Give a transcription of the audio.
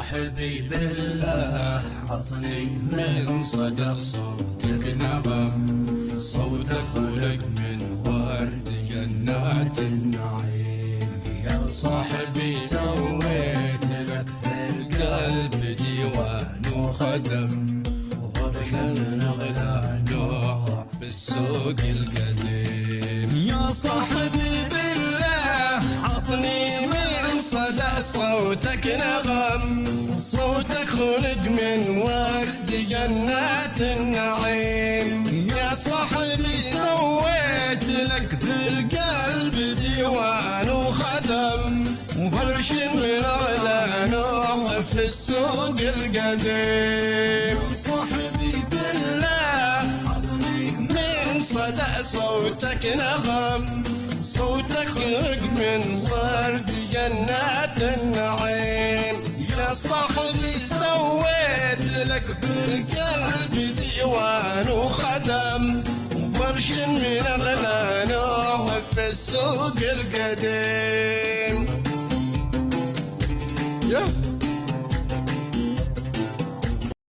صاحبي بالله عطني من صدق صوتك نغم، صوتك خلق من ورد جنات النعيم. يا صاحبي سويت لك القلب ديوان وخدم، وفرش النغلة نوع بالسوق القديم. يا صاحبي بالله عطني من صدى صوتك نغم، صوتك خلق من ورد جنات النعيم. يا صاحبي سويت لك بالقلب ديوان وخدم، وفرش من أغلى نوع في السوق القديم. صاحبي بالله عطني من صدى صوتك نغم، صوتك خلق من ورد جنات النعيم. يا صاحبي سويت لك بالقلب ديوان وخدم، وفرش من أغلى نوع في السوق القديم.